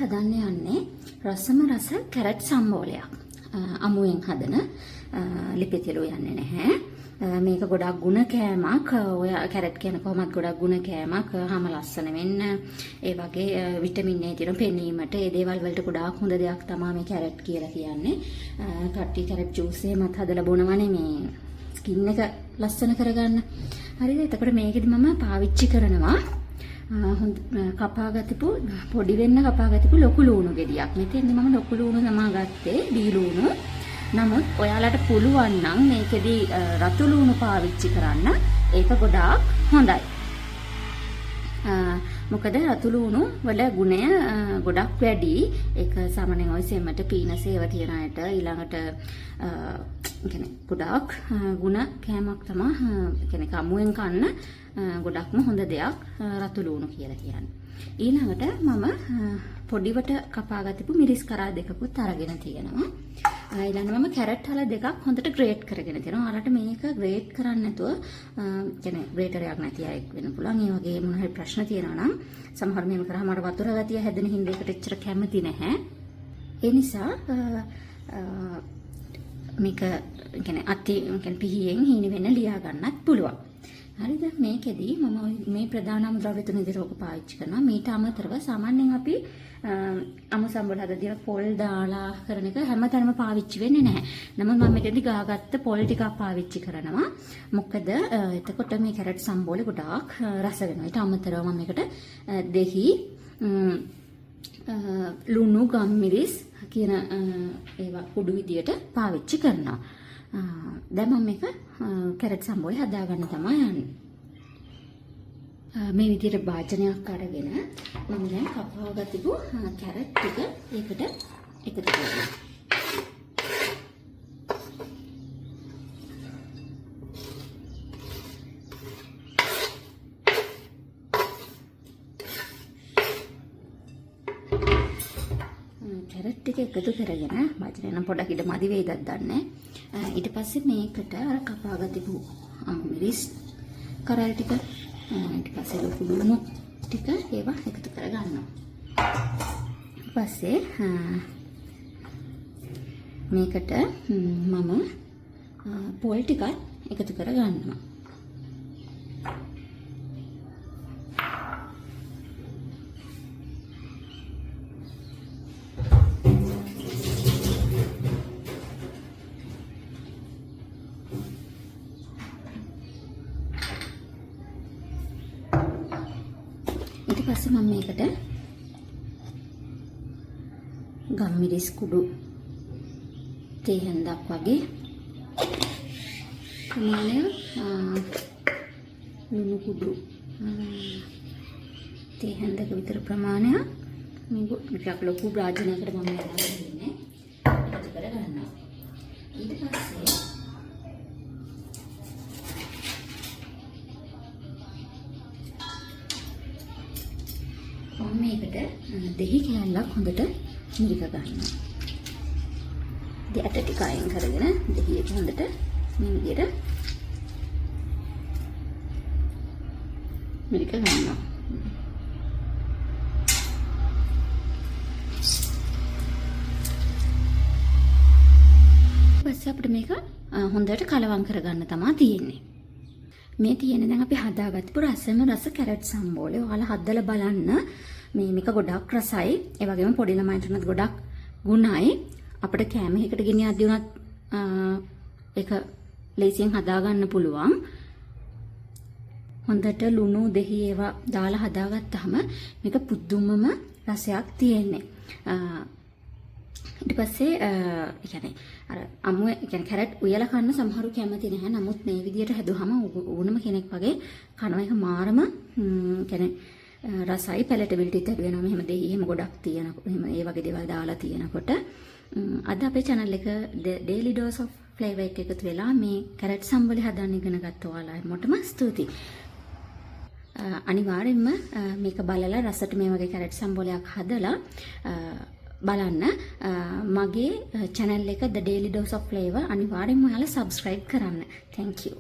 හදන්න යන්නේ රසම රස කැරට් සම්බෝලයක්. අමුවෙන් හදන ලිපිතිලු යන්නේ නැහැ. මේක ගොඩක් ගුණ කෑමක්. ඔය කැරට් කියන කොහොමත් ගොඩක් ගුණ කෑමක්. හැම ලස්සන වෙන්න ඒ වගේ විටමින් A තියෙන පෙනීමට ඒ දේවල් වලට ගොඩාක් හොඳ දෙයක් තමයි මේ කැරට් කියලා කියන්නේ. කට්ටි කැරට් ජූස් එකමත් හදලා බොනවනේ මේ ස්කින් එක ලස්සන කරගන්න. හරිද? එතකොට මේකෙදි මම පාවිච්චි කරනවා කපාගතිපු පොඩි වෙන්න කපාගතිපු ලොකු ලුණු ගෙඩියක්. මෙතෙන්දි මම ලොකු ලුණු තමයි ගත්තේ දී ලුණු. නමුත් ඔයාලට පුළුවන් නම් මේකෙදි රතු ලුණු පාවිච්චි කරන්න. ඒක ගොඩාක් හොඳයි. මොකද රතු ලුණු වල ගුණය ගොඩක් වැඩි. ඒක සාමාන්‍යයෙන් ඔය සෙමට පීනස් ඒවා තියන අයට ඊළඟට කියන්නේ ගොඩාක් ගුණ කෑමක් තමයි කියන්නේ කමුවෙන් කන්න ගොඩක්ම හොඳ දෙයක් රතු ලුණු කියලා කියන්නේ. ඊළඟට මම පොඩිවට කපාගතිපු මිරිස් කරා දෙකකුත් අරගෙන තියෙනවා. ඊළඟට මම කැරට් හල දෙකක් හොඳට ග්‍රේට් කරගෙන තියෙනවා. ඔයාලට මේක ග්‍රේට් කරන්න නැතුව කියන්නේ ග්‍රේටරයක් නැති අය වෙන්න පුළුවන්. ඒ වගේ මොන හරි ප්‍රශ්න තියෙනවා නම් සමහර මෙහෙම කරාම අර වතුර ගතිය හැදෙන හින්දා ඒකට එච්චර කැමති නැහැ. ඒ නිසා මේක කියන්නේ කියන්නේ පිහියෙන් හීන වෙන්න ලියා ගන්නත් පුළුවන්. හරිද? මේකෙදි මම මේ ප්‍රධානම ද්‍රව්‍ය තුන විදිහට ඔක පාවිච්චි කරනවා. මීට අමතරව සාමාන්‍යයෙන් අපි අමු සම්බල හදලා පොල් දාලා කරන එක හැමතැනම පාවිච්චි වෙන්නේ නැහැ. නමුත් මම මෙතෙන්දි ගාගත්ත පොල් ටිකක් පාවිච්චි කරනවා. මොකද එතකොට මේ කැරට් සම්බෝලේ ගොඩාක් රස වෙනවා. ඊට අමතරව මම මේකට දෙහි ලුණු ගම්මිරිස් කියන ඒවා කුඩු විදියට පාවිච්චි කරනවා. දැන් මම මේක කැරට් සම්බෝලේ හදාගන්න තමයි යන්නේ. මේ විදියට භාජනයක් අරගෙන මම දැන් කපවගතිපු කැරට් ටික ඒකට එකතු කරනවා. කැරට් ටික එකතු කරගෙන භාජනය නම් පොඩක් ඉඩ මදි වේදක් දන්නේ. ඊට පස්සේ මේකට අර කපාගතිපු මිරිස් කරල් ටික ඊට පස්සේ ලොකු ලුණු ටික ඒවා එකතු කරගන්නවා. ඊට පස්සේ මේකට මම පොල් ටිකක් එකතු කරගන්නවා. ඊට පස්සේ මම මේකට ගම්මිරිස් කුඩු තේ හැන්දක් වගේ ප්‍රමාණය ලුණු කුඩු තේ හැන්දක විතර ප්‍රමාණයක් මේ ටිකක් ලොකු භාජනයකට මම යනවා දෙන්නේ එකතු කර ගන්නවා. ඊට පස්සේ මම මේකට දෙහි කෑල්ලක් හොඳට මිරික ගන්නවා. ඇට ටික අයින් කරගෙන දෙහි එක හොඳට මේ විදිහට මිරික ගන්නවා. ඊපස්සේ අපිට මේක හොඳට කලවම් කරගන්න තමයි තියෙන්නේ. මේ තියෙන දැන් අපි හදාගත්තු රසම රස කැරට් සම්බෝලේ ඔයාලා හදලා බලන්න. මේක ගොඩක් රසයි. ඒ වගේම පොඩි ළමයින්ට උනත් ගොඩක් ගුණයි. අපිට කැම එකකට ගෙනියද්දී උනත් ඒක ලේසියෙන් හදාගන්න පුළුවන්. හොඳට ලුණු දෙහි ඒවා දාලා හදාගත්තාම මේක පුදුමම රසයක් තියෙන්නේ. ඊට පස්සේ يعني අර අමුව يعني කැරට් උයලා කන්න සමහරු කැමති නැහැ. නමුත් මේ විදියට හැදුවම ඕනම කෙනෙක් වගේ කනවා. එක මාරම يعني රසයි පැලටබිලිටිත් අඩු වෙනවා. මෙහෙම දෙහි එහෙම ගොඩක් තියෙනකොට එහෙම ඒ වගේ දේවල් දාලා තියෙනකොට අද අපේ channel එක daily dose of flavor එක එකතු වෙලා මේ කැරට් සම්බෝලේ හදන්න ඉගෙන ගත්ත ඔයාලා හැමෝටම ස්තුතියි. අනිවාර්යෙන්ම මේක බලලා රසට මේ වගේ කැරට් සම්බෝලයක් හදලා බලන්න. මගේ channel එක The Daily Dose of Flavor අනිවාර්යෙන්ම ඔයාලා subscribe කරන්න. Thank you.